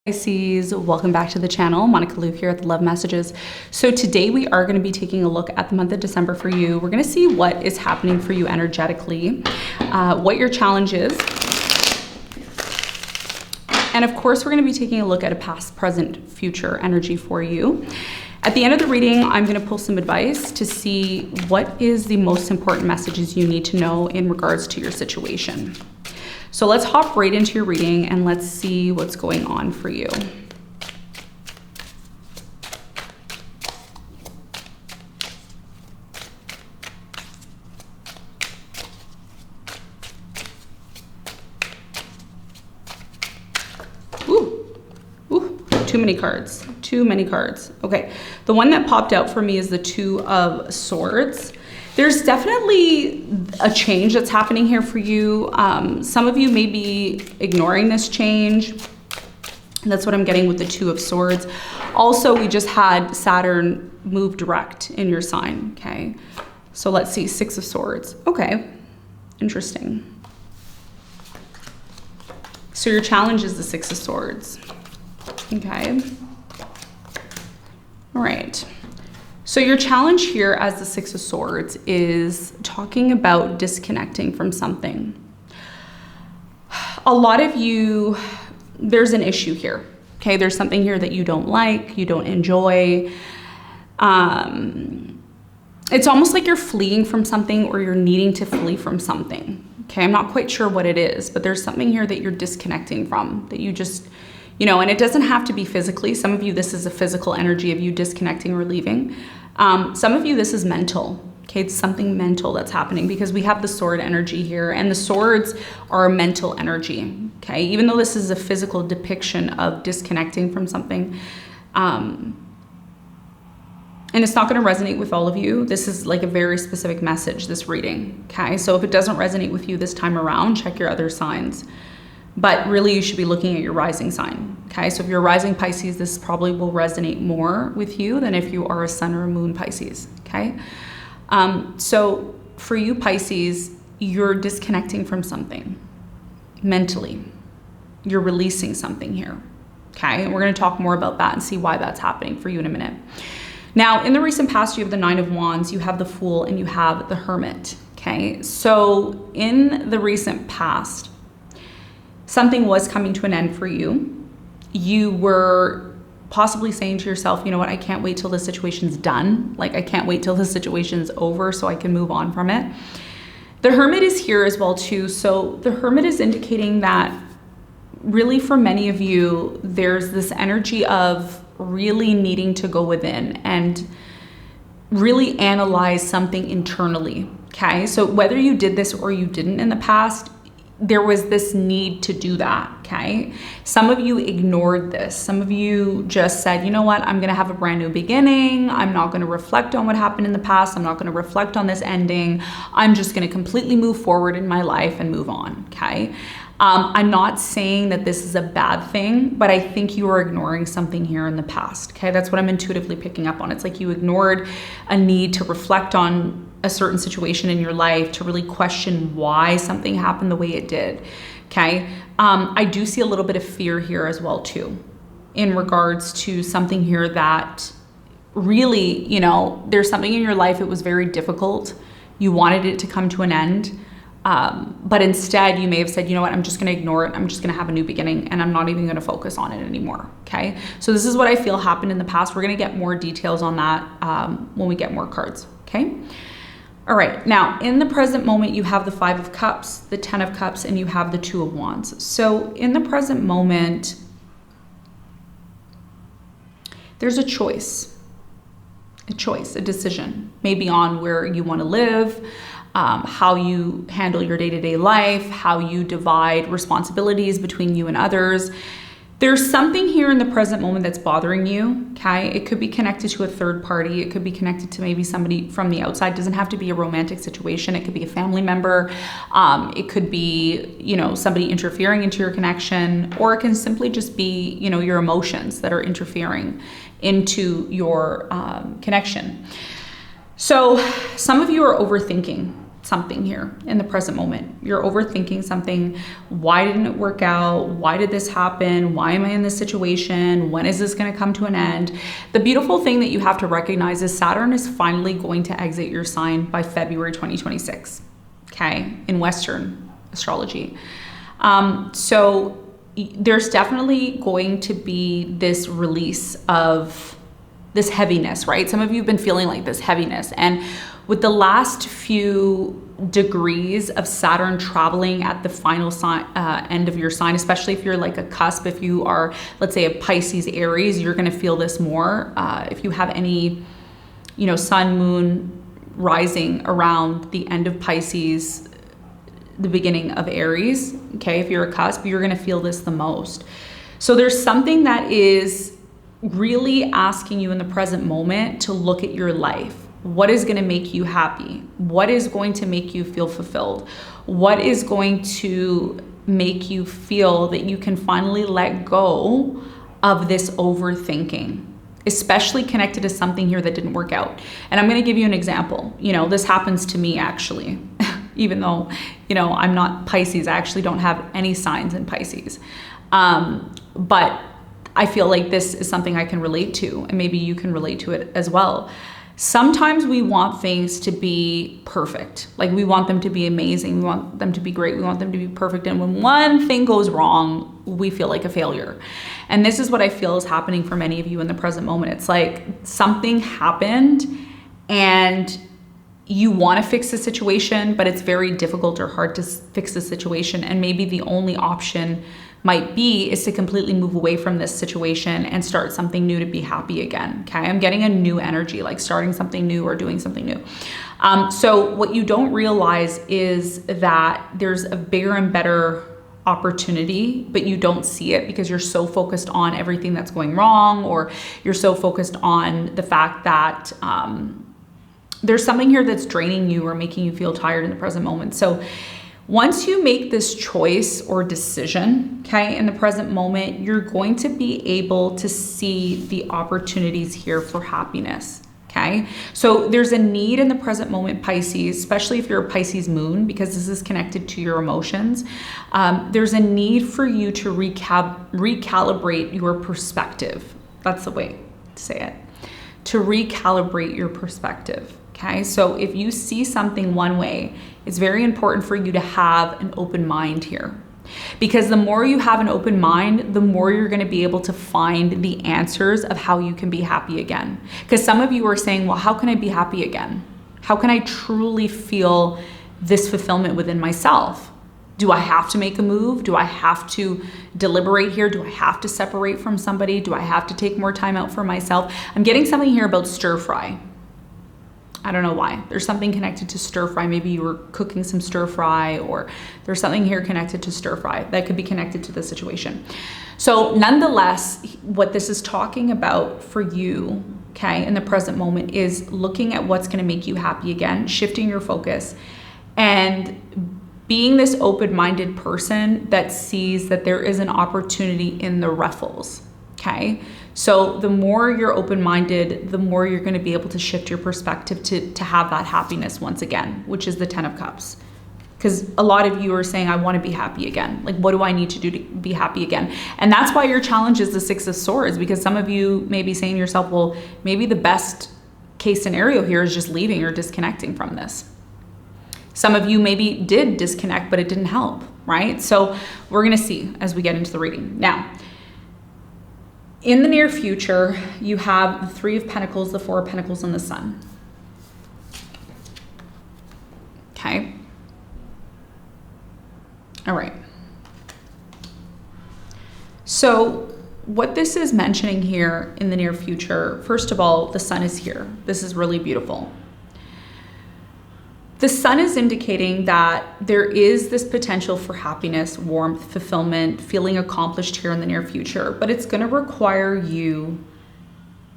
Pisces, welcome back to the channel. Monica Lou here at the Love Messages. So today we are going to be taking a look at the month of December for you. We're going to see what is happening for you energetically, what your challenge is. And of course, we're going to be taking a look at a past, present, future energy for you. At the end of the reading, I'm going to pull some advice to see what is the most important messages you need to know in regards to your situation. So let's hop right into your reading and let's see what's going on for you. Too many cards. Too many cards. Okay, the one that popped out for me is the Two of Swords. There's definitely a change that's happening here for you. Some of you may be ignoring this change. That's what I'm getting with the Two of Swords. Also, we just had Saturn move direct in your sign, okay? So let's see, Six of Swords. Okay, interesting. So your challenge is the Six of Swords, okay? All right. So your challenge here as the Six of Swords is talking about disconnecting from something. A lot of you, there's an issue here, okay? There's something here that you don't like, you don't enjoy. It's almost like you're fleeing from something or you're needing to flee from something, okay? I'm not quite sure what it is, but there's something here that you're disconnecting from, that you just, you know, and it doesn't have to be physically. Some of you, this is a physical energy of you disconnecting or leaving. Some of you, this is mental. Okay, it's something mental that's happening because we have the sword energy here, and the swords are a mental energy. Okay, even though this is a physical depiction of disconnecting from something, and it's not going to resonate with all of you. This is like a very specific message, this reading. Okay, so if it doesn't resonate with you this time around, check your other signs. But really, you should be looking at your rising sign, okay? So if you're rising Pisces, this probably will resonate more with you than if you are a sun or a moon Pisces, okay? So for you Pisces, you're disconnecting from something mentally. You're releasing something here, okay? And we're gonna talk more about that and see why that's happening for you in a minute. Now, in the recent past, you have the Nine of Wands, you have the Fool, and you have the Hermit, okay? So in the recent past, something was coming to an end for you. You were possibly saying to yourself, you know what, I can't wait till the situation's done. Like, I can't wait till the situation's over so I can move on from it. The Hermit is here as well too. So the Hermit is indicating that really for many of you, there's this energy of really needing to go within and really analyze something internally, okay? So whether you did this or you didn't in the past, there was this need to do that, okay? Some of you ignored this. Some of you just said, you know what, I'm gonna have a brand new beginning. I'm not gonna reflect on what happened in the past. I'm not gonna reflect on this ending. I'm just gonna completely move forward in my life and move on, okay? I'm not saying that this is a bad thing, but I think you are ignoring something here in the past, okay? That's what I'm intuitively picking up on. It's like you ignored a need to reflect on a certain situation in your life, to really question why something happened the way it did, okay? I do see a little bit of fear here as well too, in regards to something here that really, you know, there's something in your life, it was very difficult. You wanted it to come to an end, but instead you may have said, you know what, I'm just gonna ignore it. I'm just gonna have a new beginning and I'm not even gonna focus on it anymore, okay? So this is what I feel happened in the past. We're gonna get more details on that when we get more cards, okay? All right, now in the present moment, you have the Five of Cups, the Ten of Cups, and you have the Two of Wands. So in the present moment, there's a choice, a decision, maybe on where you want to live, how you handle your day-to-day life, how you divide responsibilities between you and others. There's something here in the present moment that's bothering you, okay? It could be connected to a third party. It could be connected to maybe somebody from the outside. It doesn't have to be a romantic situation. It could be a family member. It could be, you know, somebody interfering into your connection, or it can simply just be, you know, your emotions that are interfering into your connection. So some of you are overthinking, something here in the present moment. You're overthinking something. Why didn't it work out? Why did this happen? Why am I in this situation? When is this going to come to an end? The beautiful thing that you have to recognize is Saturn is finally going to exit your sign by February 2026, okay, in Western astrology. So there's definitely going to be this release of this heaviness, right? Some of you have been feeling like this heaviness, and with the last few degrees of Saturn traveling at the final end of your sign, especially if you're like a cusp, if you are, let's say, a Pisces, Aries, you're going to feel this more. If you have any, sun, moon rising around the end of Pisces, the beginning of Aries, okay, if you're a cusp, you're going to feel this the most. So there's something that is really asking you in the present moment to look at your life. What is going to make you happy? What is going to make you feel fulfilled? What is going to make you feel that you can finally let go of this overthinking, especially connected to something here that didn't work out? And I'm going to give you an example. This happens to me actually, even though, I'm not Pisces. I actually don't have any signs in Pisces. But I feel like this is something I can relate to, and maybe you can relate to it as well. Sometimes we want things to be perfect. Like we want them to be amazing. We want them to be great. We want them to be perfect. And when one thing goes wrong, we feel like a failure. And this is what I feel is happening for many of you in the present moment. It's like something happened and you want to fix the situation, but it's very difficult or hard to fix the situation. And maybe the only option might be is to completely move away from this situation and start something new to be happy again. Okay, I'm getting a new energy, like starting something new or doing something new. So what you don't realize is that there's a bigger and better opportunity, but you don't see it because you're so focused on everything that's going wrong, or you're so focused on the fact that there's something here that's draining you or making you feel tired in the present moment. So once you make this choice or decision, okay, in the present moment, you're going to be able to see the opportunities here for happiness, okay? So there's a need in the present moment, Pisces, especially if you're a Pisces moon, because this is connected to your emotions. There's a need for you to recalibrate your perspective. That's the way to say it. To recalibrate your perspective. Okay, so if you see something one way, it's very important for you to have an open mind here. Because the more you have an open mind, the more you're going to be able to find the answers of how you can be happy again. Because some of you are saying, well, how can I be happy again? How can I truly feel this fulfillment within myself? Do I have to make a move? Do I have to deliberate here? Do I have to separate from somebody? Do I have to take more time out for myself? I'm getting something here about stir fry. I don't know why. There's something connected to stir fry. Maybe you were cooking some stir fry, or there's something here connected to stir fry that could be connected to the situation. So nonetheless, what this is talking about for you, okay, in the present moment is looking at what's going to make you happy again, shifting your focus, and being this open-minded person that sees that there is an opportunity in the ruffles, okay? So the more you're open-minded, the more you're going to be able to shift your perspective to have that happiness once again, which is the 10 of Cups. Because a lot of you are saying, I want to be happy again. Like, what do I need to do to be happy again? And that's why your challenge is the 6 of Swords, because some of you may be saying to yourself, well, maybe the best case scenario here is just leaving or disconnecting from this. Some of you maybe did disconnect, but it didn't help, right? So we're going to see as we get into the reading. Now, in the near future, you have the 3 of Pentacles, the 4 of Pentacles, and the Sun. Okay. All right. So what this is mentioning here in the near future, first of all, the Sun is here. This is really beautiful. The Sun is indicating that there is this potential for happiness, warmth, fulfillment, feeling accomplished here in the near future, but it's going to require you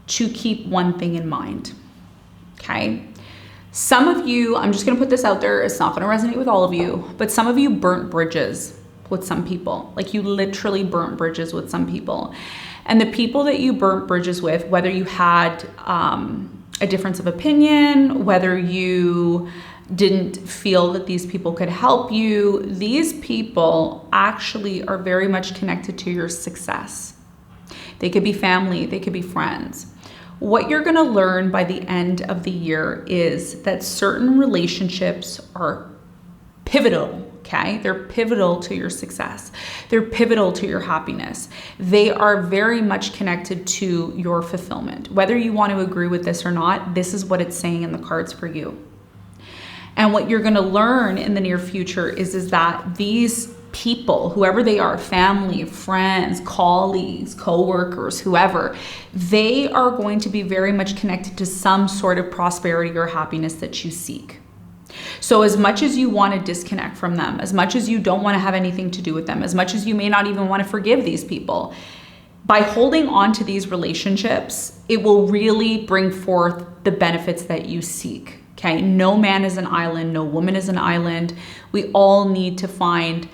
to keep one thing in mind, okay? Some of you, I'm just going to put this out there, it's not going to resonate with all of you, but some of you burnt bridges with some people. Like, you literally burnt bridges with some people. And the people that you burnt bridges with, whether you had a difference of opinion, whether you didn't feel that these people could help you. These people actually are very much connected to your success. They could be family, they could be friends. What you're gonna learn by the end of the year is that certain relationships are pivotal, okay? They're pivotal to your success. They're pivotal to your happiness. They are very much connected to your fulfillment. Whether you want to agree with this or not, this is what it's saying in the cards for you. And what you're gonna learn in the near future is that these people, whoever they are, family, friends, colleagues, co-workers, whoever, they are going to be very much connected to some sort of prosperity or happiness that you seek. So as much as you want to disconnect from them, as much as you don't want to have anything to do with them, as much as you may not even want to forgive these people, by holding on to these relationships, it will really bring forth the benefits that you seek. Okay? No man is an island, no woman is an island. We all need to find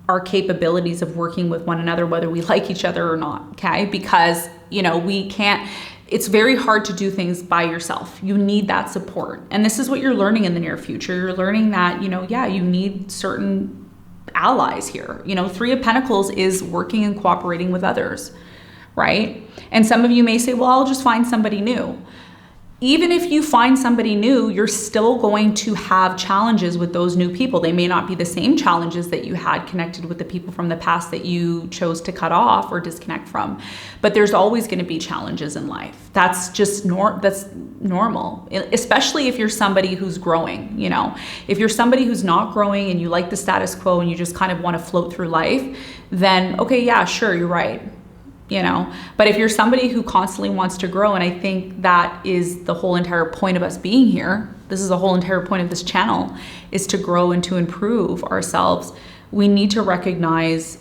our capabilities of working with one another, whether we like each other or not, okay? Because, we can't, it's very hard to do things by yourself. You need that support. And this is what you're learning in the near future. You're learning that, you need certain allies here. Three of Pentacles is working and cooperating with others, right? And some of you may say, well, I'll just find somebody new. Even if you find somebody new, you're still going to have challenges with those new people. They may not be the same challenges that you had connected with the people from the past that you chose to cut off or disconnect from. But there's always going to be challenges in life. That's just that's normal, especially if you're somebody who's growing. If you're somebody who's not growing and you like the status quo and you just kind of want to float through life, then okay, yeah, sure, you're right. But if you're somebody who constantly wants to grow, and I think that is the whole entire point of us being here, this is the whole entire point of this channel, is to grow and to improve ourselves. We need to recognize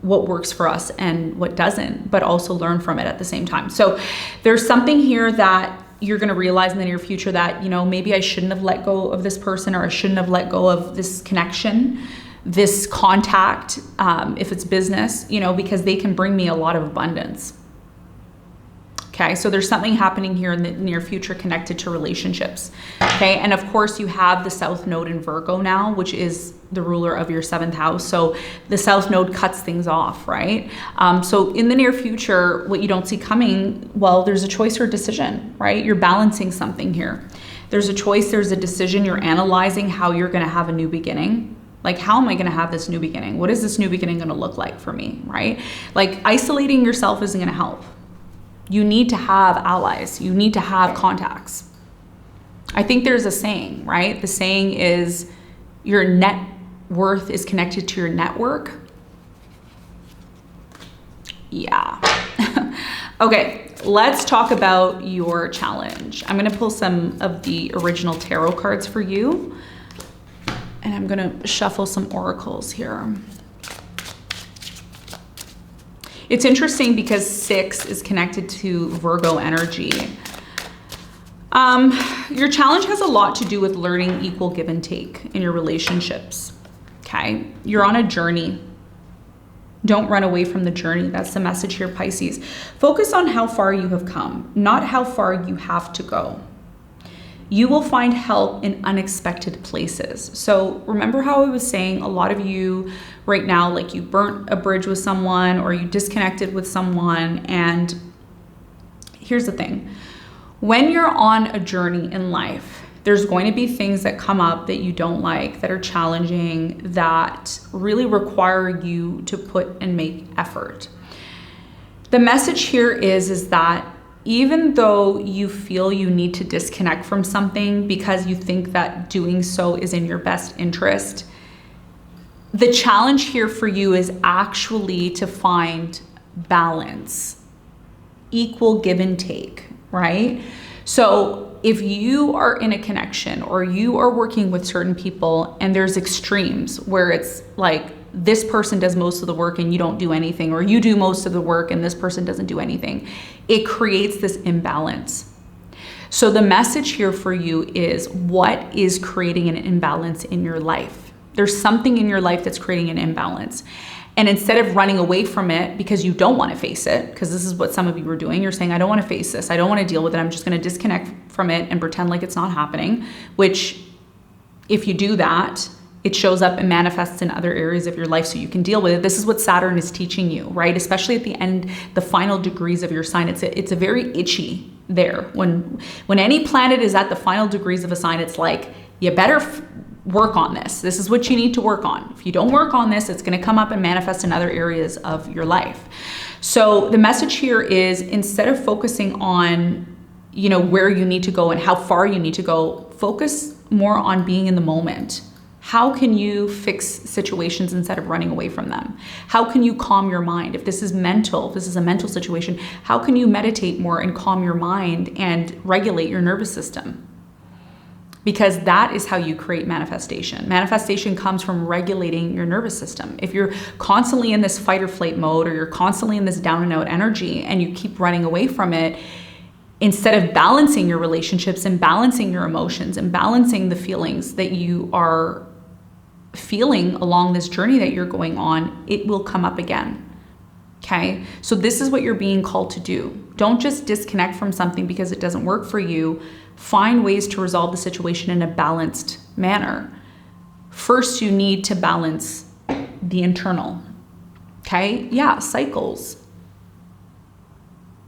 what works for us and what doesn't, but also learn from it at the same time. So there's something here that you're going to realize in the near future that, maybe I shouldn't have let go of this person, or I shouldn't have let go of this connection, this contact, if it's business, because they can bring me a lot of abundance. Okay, so there's something happening here in the near future connected to relationships. Okay, and of course you have the South Node in Virgo now, which is the ruler of your 7th house. So the South Node cuts things off, right? So in the near future, what you don't see coming, well, there's a choice or a decision, right? You're balancing something here. There's a choice, there's a decision. You're analyzing how you're going to have a new beginning. Like, how am I going to have this new beginning? What is this new beginning going to look like for me, right? Like, isolating yourself isn't going to help. You need to have allies. You need to have contacts. I think there's a saying, right? The saying is your net worth is connected to your network. Yeah. Okay, let's talk about your challenge. I'm going to pull some of the original tarot cards for you. And I'm going to shuffle some oracles here. It's interesting because 6 is connected to Virgo energy. Your challenge has a lot to do with learning equal give and take in your relationships. Okay? You're on a journey. Don't run away from the journey. That's the message here, Pisces. Focus on how far you have come, not how far you have to go. You will find help in unexpected places. So remember how I was saying, a lot of you right now, like, you burnt a bridge with someone or you disconnected with someone. And here's the thing. When you're on a journey in life, there's going to be things that come up that you don't like, that are challenging, that really require you to put and make effort. The message here is that even though you feel you need to disconnect from something because you think that doing so is in your best interest, the challenge here for you is actually to find balance, equal give and take, right? So if you are in a connection or you are working with certain people and there's extremes where it's like, this person does most of the work and you don't do anything, or you do most of the work and this person doesn't do anything, it creates this imbalance. So the message here for you is, what is creating an imbalance in your life? There's something in your life that's creating an imbalance. And instead of running away from it because you don't want to face it, because this is what some of you were doing, you're saying, I don't want to face this. I don't want to deal with it. I'm just going to disconnect from it and pretend like it's not happening, which if you do that, it shows up and manifests in other areas of your life so you can deal with it. This is what Saturn is teaching you, right? Especially at the end, the final degrees of your sign. It's a very itchy there. When any planet is at the final degrees of a sign, it's like, you better work on this. This is what you need to work on. If you don't work on this, it's going to come up and manifest in other areas of your life. So the message here is, instead of focusing on, where you need to go and how far you need to go, focus more on being in the moment. How can you fix situations instead of running away from them? How can you calm your mind? If this is mental, if this is a mental situation, how can you meditate more and calm your mind and regulate your nervous system? Because that is how you create manifestation. Manifestation comes from regulating your nervous system. If you're constantly in this fight or flight mode, or you're constantly in this down and out energy and you keep running away from it, instead of balancing your relationships and balancing your emotions and balancing the feelings that you are feeling along this journey that you're going on, it will come up again. Okay? So this is what you're being called to do. Don't just disconnect from something because it doesn't work for you. Find ways to resolve the situation in a balanced manner. First, you need to balance the internal. Okay? Yeah, cycles.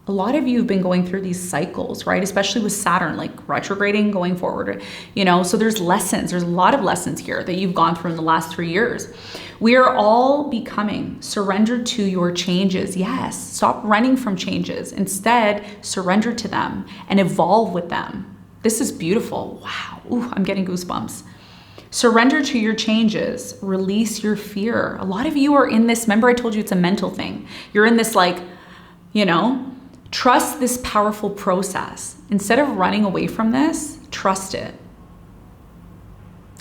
A lot of you have been going through these cycles, right? Especially with Saturn, like retrograding, going forward, so there's lessons. There's a lot of lessons here that you've gone through in the last 3 years. We are all becoming. Surrender to your changes. Yes, stop running from changes. Instead, surrender to them and evolve with them. This is beautiful. Wow. Ooh, I'm getting goosebumps. Surrender to your changes. Release your fear. A lot of you are in this, remember I told you it's a mental thing. You're in this trust this powerful process. Instead of running away from this, trust it.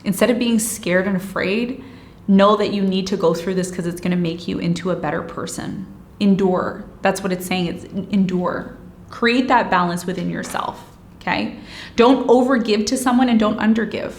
Instead of being scared and afraid, know that you need to go through this because it's going to make you into a better person. Endure. That's what it's saying. It's endure. Create that balance within yourself. Okay? Don't overgive to someone and don't undergive.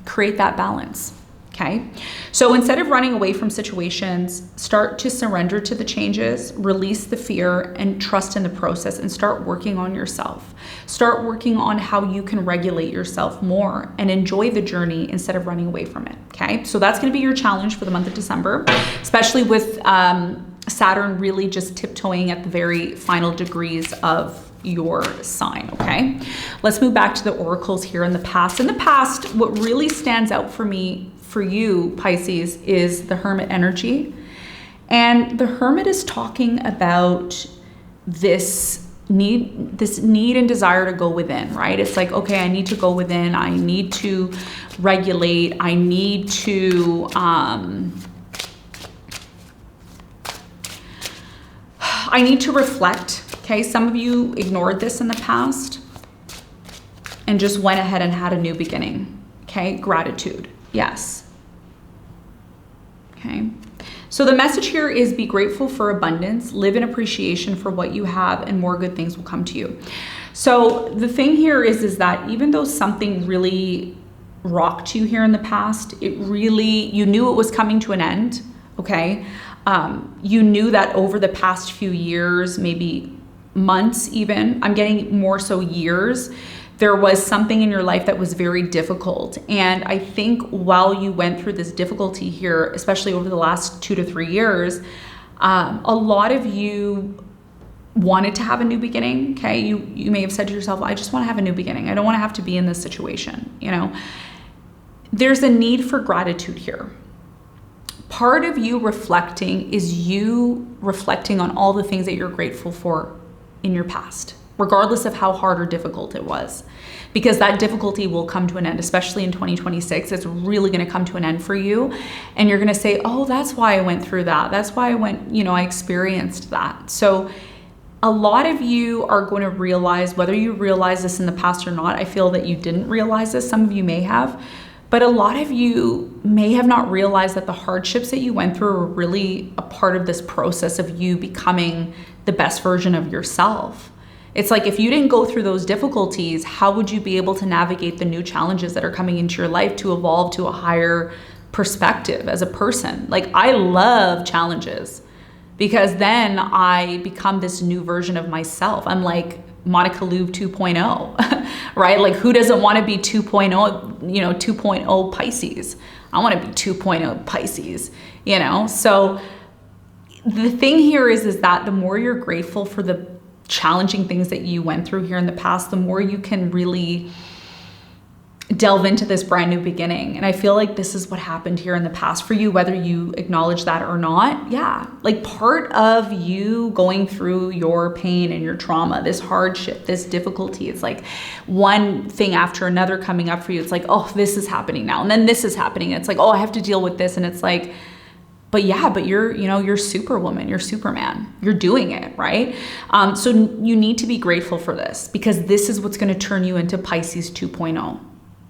Create that balance. Okay? So instead of running away from situations, start to surrender to the changes, release the fear, and trust in the process, and start working on yourself. Start working on how you can regulate yourself more and enjoy the journey instead of running away from it. Okay? So that's going to be your challenge for the month of December, especially with Saturn really just tiptoeing at the very final degrees of your sign. Okay, let's move back to the oracles here in the past. In the past, what really stands out for me, for you, Pisces, is the Hermit energy. And the Hermit is talking about this need and desire to go within, right? It's like, okay, I need to go within. I need to regulate. I need to, reflect. Okay, some of you ignored this in the past and just went ahead and had a new beginning. Okay, gratitude. Yes. Okay. So the message here is be grateful for abundance, live in appreciation for what you have, and more good things will come to you. So the thing here is that even though something really rocked you here in the past, you knew it was coming to an end. Okay. You knew that over the past few years, maybe months even, I'm getting more so years, there was something in your life that was very difficult. And I think while you went through this difficulty here, especially over the last 2 to 3 years, a lot of you wanted to have a new beginning. Okay, you may have said to yourself, I just want to have a new beginning. I don't want to have to be in this situation. There's a need for gratitude here. Part of you reflecting is you reflecting on all the things that you're grateful for in your past, regardless of how hard or difficult it was, because that difficulty will come to an end, especially in 2026. It's really going to come to an end for you. And you're going to say, oh, that's why I went through that. That's why I experienced that. So a lot of you are going to realize, whether you realize this in the past or not, I feel that you didn't realize this. Some of you may have. But a lot of you may have not realized that the hardships that you went through were really a part of this process of you becoming the best version of yourself. It's like, if you didn't go through those difficulties, how would you be able to navigate the new challenges that are coming into your life to evolve to a higher perspective as a person. Like, I love challenges because then I become this new version of myself. I'm like Monica Louvre 2.0, right? Like, who doesn't want to be 2.0, 2.0 Pisces? I want to be 2.0 Pisces, So the thing here is that the more you're grateful for the challenging things that you went through here in the past, the more you can really delve into this brand new beginning. And I feel like this is what happened here in the past for you, whether you acknowledge that or not. Yeah, like part of you going through your pain and your trauma, this hardship, this difficulty, it's like one thing after another coming up for you. It's like, oh, this is happening now. And then this is happening. It's like, oh, I have to deal with this. And it's like, but you're Superwoman, you're Superman, you're doing it, right? So you need to be grateful for this because this is what's going to turn you into Pisces 2.0.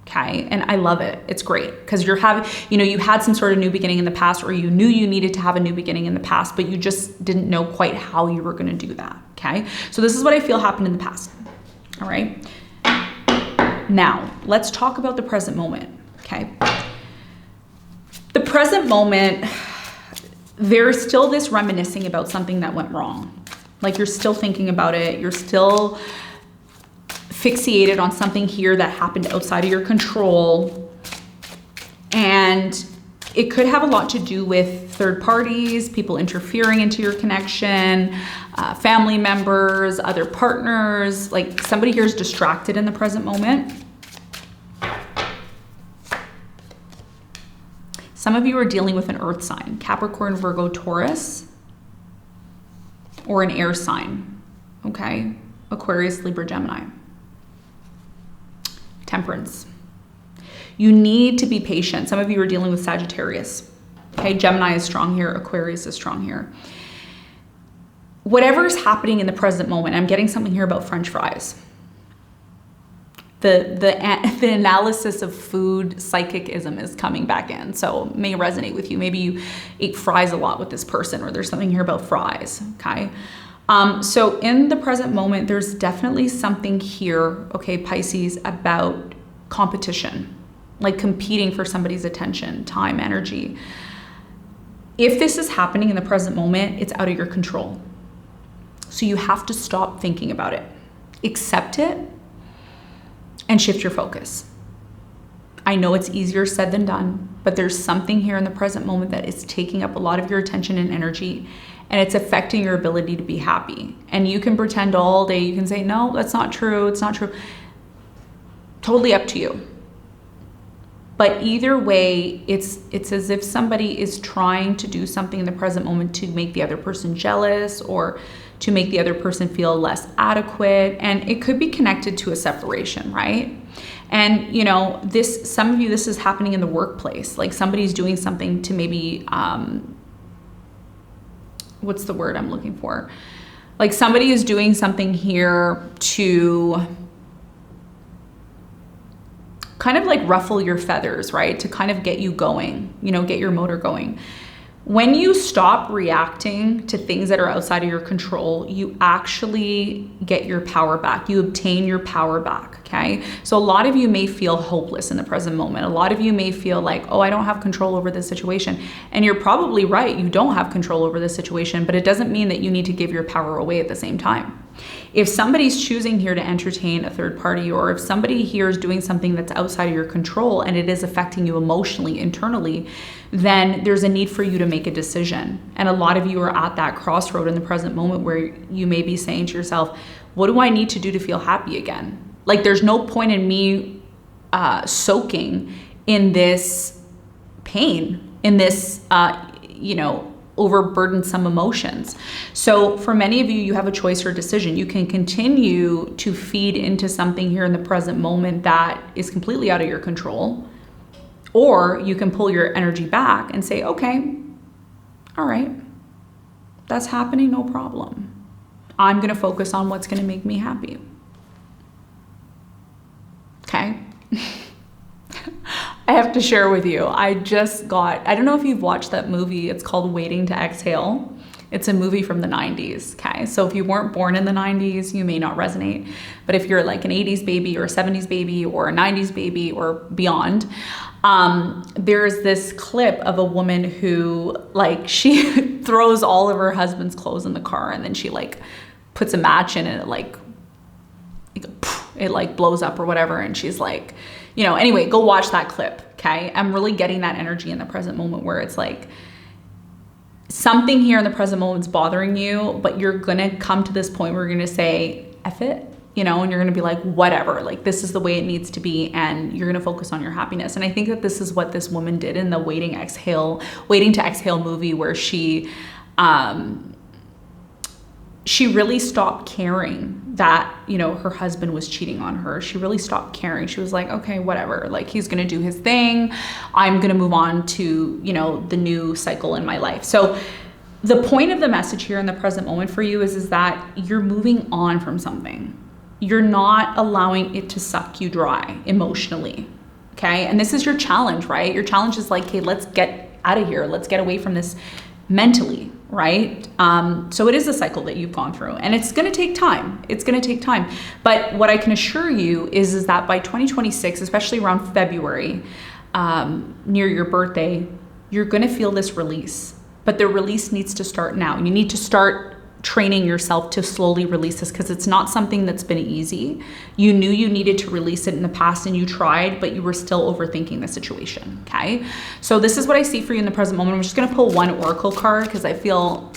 Okay. And I love it. It's great because you had some sort of new beginning in the past, or you knew you needed to have a new beginning in the past, but you just didn't know quite how you were going to do that. Okay. So this is what I feel happened in the past. All right. Now let's talk about the present moment. Okay. The present moment, there's still this reminiscing about something that went wrong. Like, you're still thinking about it. You're still fixated on something here that happened outside of your control. And it could have a lot to do with third parties, people interfering into your connection, family members, other partners. Like, somebody here is distracted in the present moment. Some of you are dealing with an earth sign, Capricorn, Virgo, Taurus, or an air sign, okay? Aquarius, Libra, Gemini. Temperance. You need to be patient. Some of you are dealing with Sagittarius, okay? Gemini is strong here, Aquarius is strong here. Whatever is happening in the present moment, I'm getting something here about French fries. The analysis of food psychicism is coming back in, so it may resonate with you. Maybe you ate fries a lot with this person, or there's something here about fries, okay? So in the present moment, there's definitely something here, okay, Pisces, about competition, like competing for somebody's attention, time, energy. If this is happening in the present moment, it's out of your control. So you have to stop thinking about it, accept it, and shift your focus. I know it's easier said than done, but there's something here in the present moment that is taking up a lot of your attention and energy, and it's affecting your ability to be happy. And you can pretend all day, you can say, no, that's not true, it's not true. Totally up to you. But either way, it's as if somebody is trying to do something in the present moment to make the other person jealous, or to make the other person feel less adequate. And it could be connected to a separation, right? And some of you, this is happening in the workplace. Like, somebody's doing something to maybe, what's the word I'm looking for? Like, somebody is doing something here to kind of like ruffle your feathers, right? To kind of get you going, get your motor going. When you stop reacting to things that are outside of your control, you actually get your power back. You obtain your power back, okay? So a lot of you may feel hopeless in the present moment. A lot of you may feel like, oh, I don't have control over this situation. And you're probably right, you don't have control over this situation, but it doesn't mean that you need to give your power away at the same time. If somebody's choosing here to entertain a third party, or if somebody here is doing something that's outside of your control and it is affecting you emotionally, internally, then there's a need for you to make a decision. And a lot of you are at that crossroad in the present moment where you may be saying to yourself, what do I need to do to feel happy again? Like, there's no point in me soaking in this pain, in this, overburdensome emotions. So for many of you, you have a choice or decision. You can continue to feed into something here in the present moment that is completely out of your control, or you can pull your energy back and say, okay, all right, that's happening, no problem. I'm going to focus on what's going to make me happy. Okay. I have to share with you, I don't know if you've watched that movie, it's called Waiting to Exhale. It's a movie from the 90s, okay? So if you weren't born in the 90s, you may not resonate. But if you're like an 80s baby or a 70s baby or a 90s baby or beyond, There's this clip of a woman who, like, she throws all of her husband's clothes in the car, and then she like puts a match in it, it like blows up or whatever, and she's like, you know, anyway, go watch that clip. Okay, I'm really getting that energy in the present moment where it's like something here in the present moment is bothering you, but you're gonna come to this point where you're gonna say F it, you know, and you're gonna be like, whatever, like this is the way it needs to be, and you're gonna focus on your happiness. And I think that this is what this woman did in the Waiting to Exhale movie, where she really stopped caring that, you know, her husband was cheating on her. She really stopped caring. She was like, okay, whatever, like he's gonna do his thing. I'm gonna move on to, you know, the new cycle in my life. So the point of the message here in the present moment for you is that you're moving on from something. You're not allowing it to suck you dry emotionally, okay? And this is your challenge, right? Your challenge is like, okay, let's get out of here. Let's get away from this mentally, right? So it is a cycle that you've gone through, and it's gonna take time. It's gonna take time. But what I can assure you is that by 2026, especially around February, near your birthday, you're gonna feel this release. But the release needs to start now. You need to start training yourself to slowly release this, because it's not something that's been easy. You knew you needed to release it in the past and you tried, but you were still overthinking the situation, okay? So this is what I see for you in the present moment. I'm just gonna pull one oracle card because I feel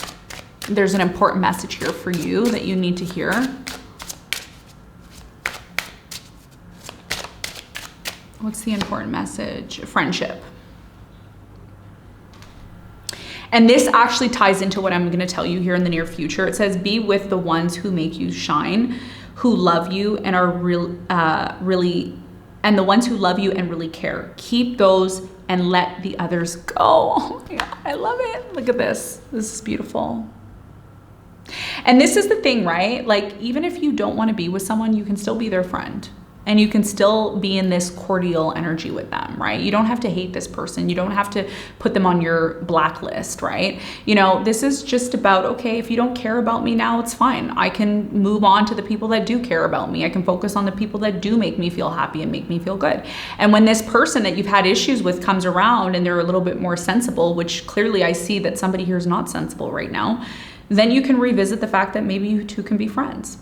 there's an important message here for you that you need to hear. What's the important message? Friendship. And this actually ties into what I'm going to tell you here in the near future. It says, be with the ones who make you shine, who love you and are and the ones who love you and really care. Keep those and let the others go. Oh my God, I love it. Look at this. This is beautiful. And this is the thing, right? Like, even if you don't want to be with someone, you can still be their friend. And you can still be in this cordial energy with them, right? You don't have to hate this person. You don't have to put them on your blacklist, right? You know, this is just about, okay, if you don't care about me now, it's fine. I can move on to the people that do care about me. I can focus on the people that do make me feel happy and make me feel good. And when this person that you've had issues with comes around and they're a little bit more sensible, which clearly I see that somebody here is not sensible right now, then you can revisit the fact that maybe you two can be friends.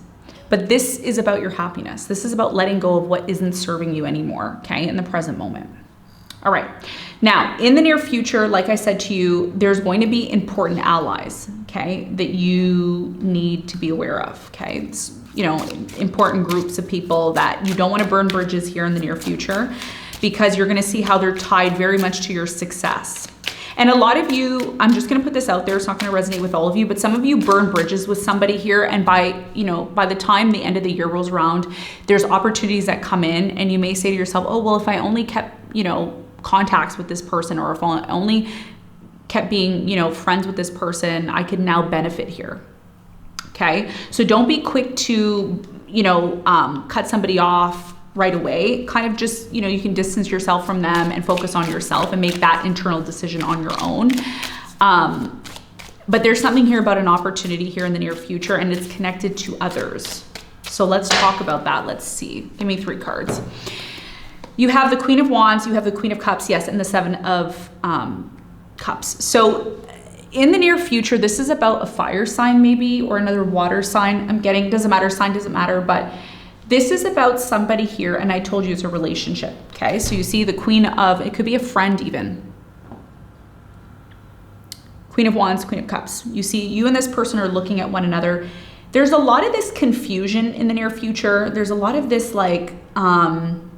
But this is about your happiness. This is about letting go of what isn't serving you anymore, okay, in the present moment. All right. Now, in the near future, like I said to you, there's going to be important allies, okay, that you need to be aware of, okay? It's, you know, important groups of people that you don't want to burn bridges here in the near future, because you're going to see how they're tied very much to your success. And a lot of you, I'm just gonna put this out there, it's not gonna resonate with all of you, but some of you burn bridges with somebody here, and by the time the end of the year rolls around, there's opportunities that come in, and you may say to yourself, oh, well, if I only kept, you know, contacts with this person, or if I only kept being, you know, friends with this person, I could now benefit here, okay? So don't be quick to, you know, cut somebody off right away. Kind of just, you know, you can distance yourself from them and focus on yourself and make that internal decision on your own. But there's something here about an opportunity here in the near future, and it's connected to others. So let's talk about that. Let's see. Give me 3 cards. You have the Queen of Wands, you have the Queen of Cups, yes, and the 7 of Cups. So in the near future, this is about a fire sign maybe, or another water sign. I'm getting, doesn't matter, sign doesn't matter, but this is about somebody here, and I told you it's a relationship, okay? So you see the Queen of, it could be a friend even. Queen of Wands, Queen of Cups. You see you and this person are looking at one another. There's a lot of this confusion in the near future. There's a lot of this like, can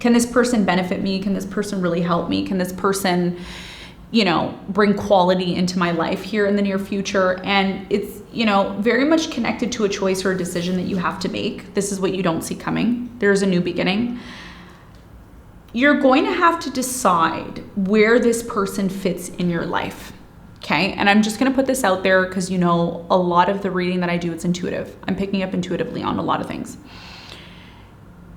this person benefit me? Can this person really help me? Can this person, you know, bring quality into my life here in the near future? And it's, you know, very much connected to a choice or a decision that you have to make. This is what you don't see coming. There's a new beginning. You're going to have to decide where this person fits in your life, okay? And I'm just gonna put this out there because, you know, a lot of the reading that I do, it's intuitive. I'm picking up intuitively on a lot of things.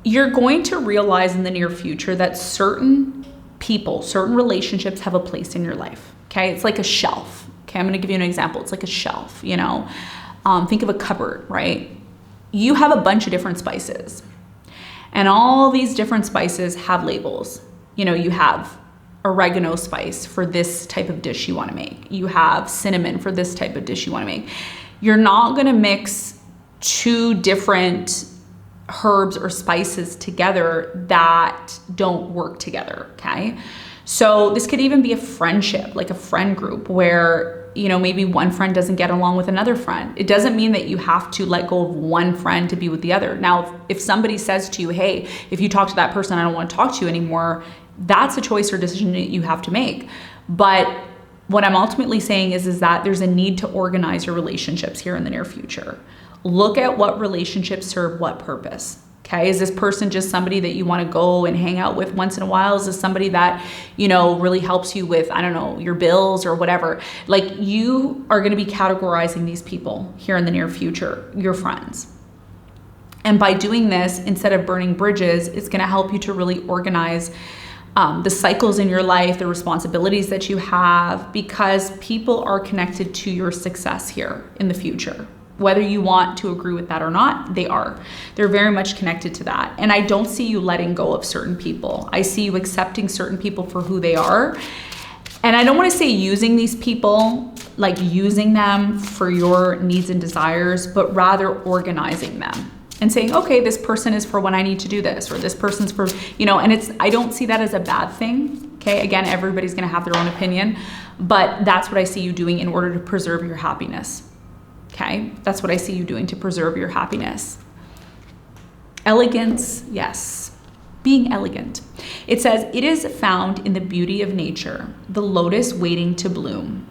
You're going to realize in the near future that certain people, certain relationships have a place in your life, okay? It's like a shelf, okay? I'm gonna give you an example. It's like a shelf, you know? Think of a cupboard, right? You have a bunch of different spices, and all these different spices have labels. you have oregano spice for this type of dish you want to make. You have cinnamon for this type of dish you want to make. You're not going to mix two different herbs or spices together that don't work together, okay? So this could even be a friendship, like a friend group where, maybe one friend doesn't get along with another friend. It doesn't mean that you have to let go of one friend to be with the other. Now, if somebody says to you, hey, if you talk to that person, I don't want to talk to you anymore, that's a choice or decision that you have to make. But what I'm ultimately saying is that there's a need to organize your relationships here in the near future. Look at what relationships serve what purpose. Okay, is this person just somebody that you want to go and hang out with once in a while? Is this somebody that, really helps you with, I don't know, your bills or whatever? Like, you are going to be categorizing these people here in the near future, your friends. And by doing this, instead of burning bridges, it's going to help you to really organize the cycles in your life, the responsibilities that you have, because people are connected to your success here in the future. Whether you want to agree with that or not, they are. They're very much connected to that. And I don't see you letting go of certain people. I see you accepting certain people for who they are. And I don't want to say using these people, like using them for your needs and desires, but rather organizing them and saying, okay, this person is for when I need to do this, or this person's for, and I don't see that as a bad thing. Okay, again, everybody's going to have their own opinion, but that's what I see you doing in order to preserve your happiness. Okay, that's what I see you doing to preserve your happiness. Elegance, yes, being elegant. It says, it is found in the beauty of nature, the lotus waiting to bloom.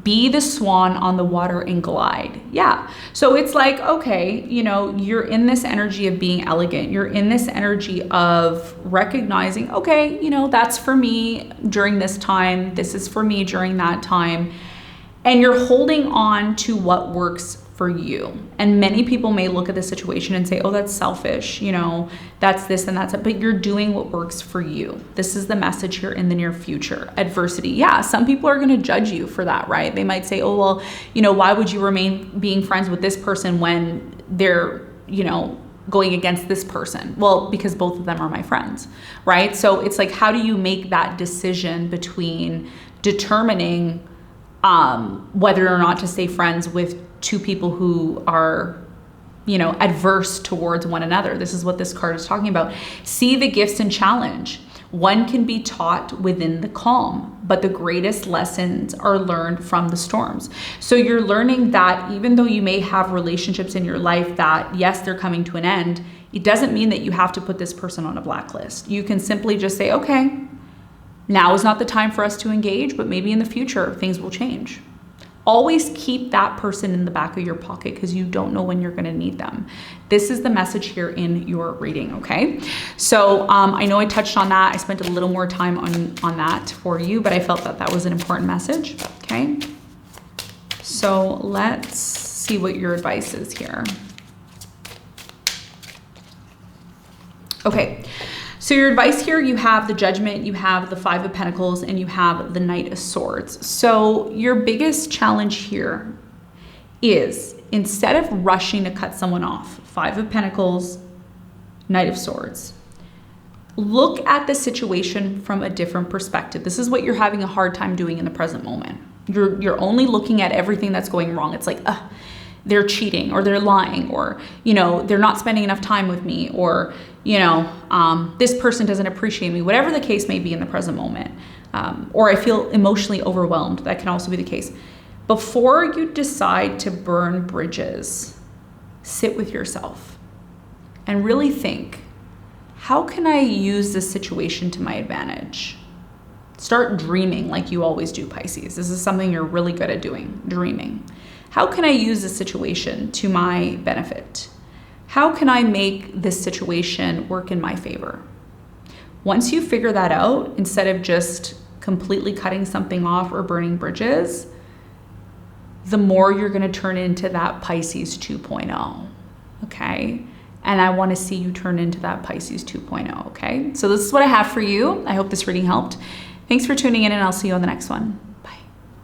Be the swan on the water and glide. Yeah, so it's like, okay, you're in this energy of being elegant. You're in this energy of recognizing, okay, that's for me during this time. This is for me during that time. And you're holding on to what works for you. And many people may look at the situation and say, oh, that's selfish, that's this and that's it. But you're doing what works for you. This is the message here in the near future. Adversity. Yeah, some people are going to judge you for that, right? They might say, oh, well, why would you remain being friends with this person when they're, going against this person? Well, because both of them are my friends, right? So it's like, how do you make that decision between determining whether or not to stay friends with two people who are, adverse towards one another? This is what this card is talking about. See the gifts and challenge. One can be taught within the calm, but the greatest lessons are learned from the storms. So you're learning that even though you may have relationships in your life that, yes, they're coming to an end, it doesn't mean that you have to put this person on a blacklist. You can simply just say, okay, now is not the time for us to engage, but maybe in the future things will change. Always keep that person in the back of your pocket because you don't know when you're going to need them. This is the message here in your reading, okay? So I know I touched on that. I spent a little more time on that for you, but I felt that that was an important message, okay? So let's see what your advice is here. Okay. So your advice here, you have the Judgment, you have the Five of Pentacles, and you have the Knight of Swords. So your biggest challenge here is, instead of rushing to cut someone off, Five of Pentacles, Knight of Swords, look at the situation from a different perspective. This is what you're having a hard time doing in the present moment. You're only looking at everything that's going wrong. It's like, they're cheating, or they're lying, or, they're not spending enough time with me, or, this person doesn't appreciate me, whatever the case may be in the present moment. Or I feel emotionally overwhelmed. That can also be the case. Before you decide to burn bridges, sit with yourself and really think, how can I use this situation to my advantage? Start dreaming like you always do, Pisces. This is something you're really good at doing, dreaming. How can I use this situation to my benefit? How can I make this situation work in my favor? Once you figure that out, instead of just completely cutting something off or burning bridges, the more you're going to turn into that Pisces 2.0, okay? And I want to see you turn into that Pisces 2.0, okay? So this is what I have for you. I hope this reading helped. Thanks for tuning in, and I'll see you on the next one.